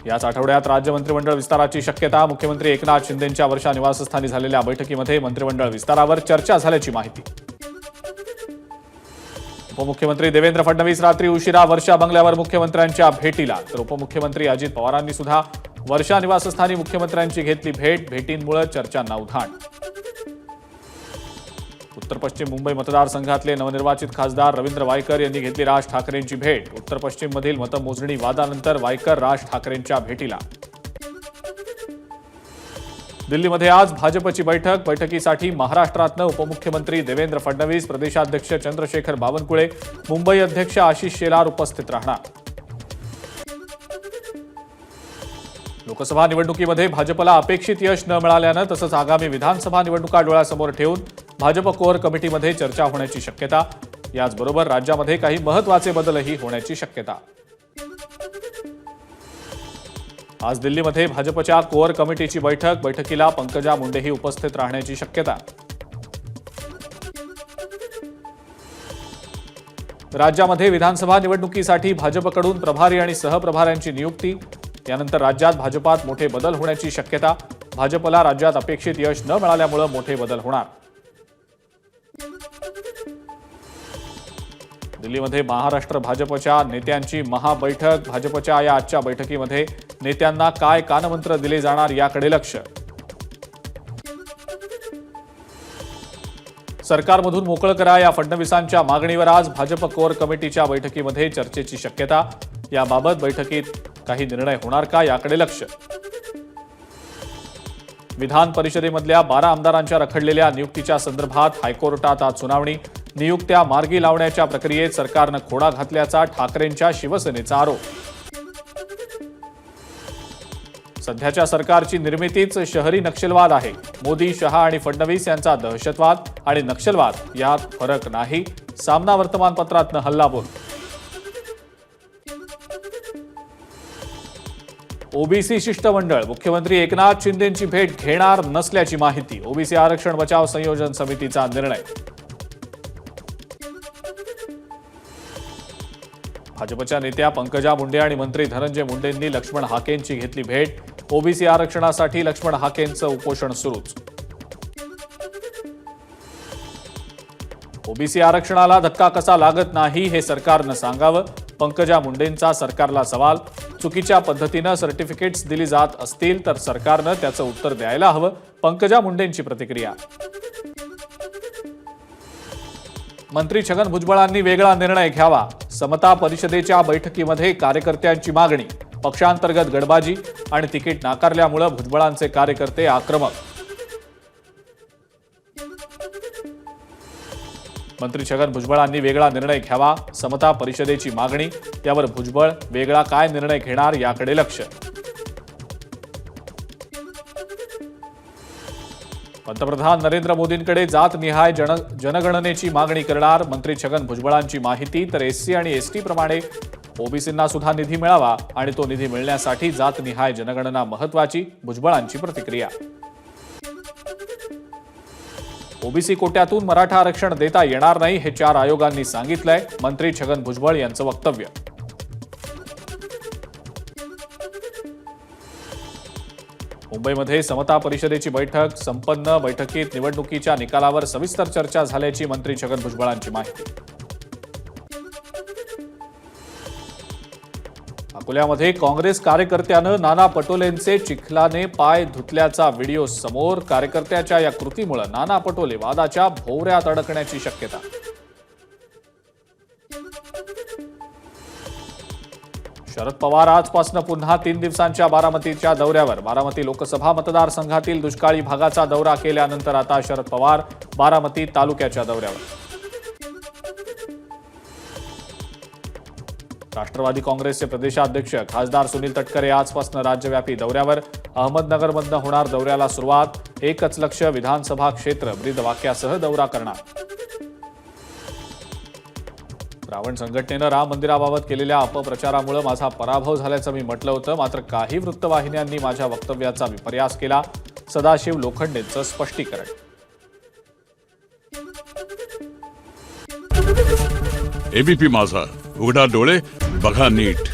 याच आठवड्यात राज्य मंत्रिमंडळ विस्ताराची शक्यता। मुख्यमंत्री एकनाथ शिंदेंच्या वर्षा निवासस्थानी झालेल्या बैठकीमध्ये मंत्रिमंडळ विस्तारावर चर्चा झाल्याची माहिती। उपमुख्यमंत्री देवेंद्र फडणवीस रात्री उशिरा वर्षा बंगल्यावर मुख्यमंत्र्यांच्या भेटीला, तर उपमुख्यमंत्री अजित पवारांनी सुद्धा वर्षा निवासस्थानी मुख्यमंत्र्यांची घेतली भेट। भेटींमुळे चर्चांना उधाण। उत्तर पश्चिम मुंबई मतदारसंघातले नवनिर्वाचित खासदार रवींद्र वायकर यांनी घेतली राज ठाकरेंची भेट। उत्तर पश्चिम मधील मतमोजणी वादानंतर वायकर राज ठाकरेंच्या भेटीला। दिल्लीमध्ये आज भाजपची बैठक। बैठकीसाठी महाराष्ट्रातनं उपमुख्यमंत्री देवेंद्र फडणवीस, प्रदेशाध्यक्ष चंद्रशेखर बावनकुळे, मुंबई अध्यक्ष आशिष शेलार उपस्थित राहणार। लोकसभा निवडणुकीमध्ये भाजपला अपेक्षित यश न मिळाल्यानं तसंच आगामी विधानसभा निवडणुका डोळ्यासमोर ठेवून भाजप कोर कमिटीमध्ये चर्चा होण्याची शक्यता। याचबरोबर राज्यामध्ये काही महत्त्वाचे बदलही होण्याची शक्यता। आज दिल्लीमध्ये भाजपच्या कोर कमिटीची बैठक। बैठकीला पंकजा मुंडेही उपस्थित राहण्याची शक्यता। राज्यामध्ये विधानसभा निवडणुकीसाठी भाजपकडून प्रभारी आणि सहप्रभाऱ्यांची नियुक्ती। यानंतर राज्यात भाजपात मोठे बदल होण्याची शक्यता। भाजपला राज्यात अपेक्षित यश न मिळाल्यामुळे मोठे बदल होणार। दिल्लीमध्ये महाराष्ट्र भाजपच्या नेत्यांची महाबैठक। भाजपच्या या आजच्या बैठकीमध्ये नेत्यांना काय कानमंत्र दिले जाणार याकडे लक्ष। सरकारमधून मोकळं करा या फडणवीसांच्या मागणीवर आज भाजप कोर कमिटीच्या बैठकीमध्ये चर्चेची शक्यता। याबाबत बैठकीत काही निर्णय होणार का याकडे लक्ष। विधान परिषदेमधल्या 12 आमदारांच्या रखडलेल्या नियुक्तीच्या संदर्भात हायकोर्टात आज सुनावणी। नियुक्त्या मार्गी लावण्याच्या प्रक्रियेत सरकारनं खोडा घातल्याचा ठाकरेंच्या शिवसेनेचा आरोप। सध्याच्या सरकारची निर्मितीच शहरी नक्षलवाद आहे। मोदी, शहा आणि फडणवीस यांचा दहशतवाद आणि नक्षलवाद यात फरक नाही। सामना वर्तमानपत्रातनं हल्लाबोल। ओबीसी शिष्टमंडळ मुख्यमंत्री एकनाथ शिंदेंची भेट घेणार नसल्याची माहिती। ओबीसी आरक्षण बचाव संयोजन समितीचा निर्णय। भाजपच्या नेत्या पंकजा मुंडे आणि मंत्री धनंजय मुंडेंनी लक्ष्मण हाकेंची घेतली भेट। ओबीसी आरक्षणासाठी लक्ष्मण हाकेंचं उपोषण सुरूच। ओबीसी आरक्षणाला धक्का कसा लागत नाही हे सरकारनं सांगावं। पंकजा मुंडेंचा सरकारला सवाल। चुकीच्या पद्धतीनं सर्टिफिकेट्स दिली जात असतील तर सरकारनं त्याचं उत्तर द्यायला हवं। पंकजा मुंडेंची प्रतिक्रिया। मंत्री छगन भुजबळांनी वेगळा निर्णय घ्यावा। समता परिषदेच्या बैठकीमध्ये कार्यकर्त्यांची मागणी। पक्षांतर्गत गडबाजी आणि तिकीट नाकारल्यामुळे भुजबळांचे कार्यकर्ते आक्रमक। मंत्री छगन भुजबळांनी वेगळा निर्णय घ्यावा। समता परिषदेची मागणी। यावर भुजबळ वेगळा काय निर्णय घेणार याकडे लक्ष। पंतप्रधान नरेंद्र मोदींकडे जातनिहाय जनगणनेची मागणी करणार मंत्री छगन भुजबळांची माहिती। तर एससी आणि एसटी प्रमाणे ओबीसींना सुद्धा निधी मिळावा आणि तो निधी मिळण्यासाठी जातनिहाय जनगणना महत्त्वाची। भुजबळांची प्रतिक्रिया। ओबीसी कोट्यातून मराठा आरक्षण देता येणार नाही हे 4 आयोगांनी सांगितलंय। मंत्री छगन भुजबळ यांचं वक्तव्य। मुंबईमध्ये समता परिषदेची बैठक संपन्न। बैठकीत निवडणुकीच्या निकालावर सविस्तर चर्चा झाल्याची मंत्री छगन भुजबळांची माहिती। अकोल्यामध्ये काँग्रेस कार्यकर्त्यानं नाना पटोलेंचे चिखलाने पाय धुतल्याचा व्हिडिओ समोर। कार्यकर्त्याच्या या कृतीमुळे नाना पटोले वादाच्या भोवऱ्यात अडकण्याची शक्यता। शरद पवार आजपासून पुन्हा 3 दिवसांच्या बारामतीच्या दौऱ्यावर। बारामती लोकसभा मतदारसंघातील दुष्काळी भागाचा दौरा केल्यानंतर आता शरद पवार बारामती तालुक्याच्या दौऱ्यावर। राष्ट्रवादी काँग्रेसचे प्रदेशाध्यक्ष खासदार सुनील तटकरे आजपासून राज्यव्यापी दौऱ्यावर। अहमदनगरमधून होणार दौऱ्याला सुरुवात। एकच लक्ष विधानसभा क्षेत्र ब्रीदवाक्यासह दौरा करणार। रावण संघटनेनं राम मंदिराबाबत केलेल्या अपप्रचारामुळे माझा पराभव झाल्याचं मी म्हटलं होतं, मात्र काही वृत्तवाहिन्यांनी माझ्या वक्तव्याचा विपर्यास केला। सदाशिव लोखंडेंचं स्पष्टीकरण। एबीपी माझा, उघडा डोळे बघा नीट।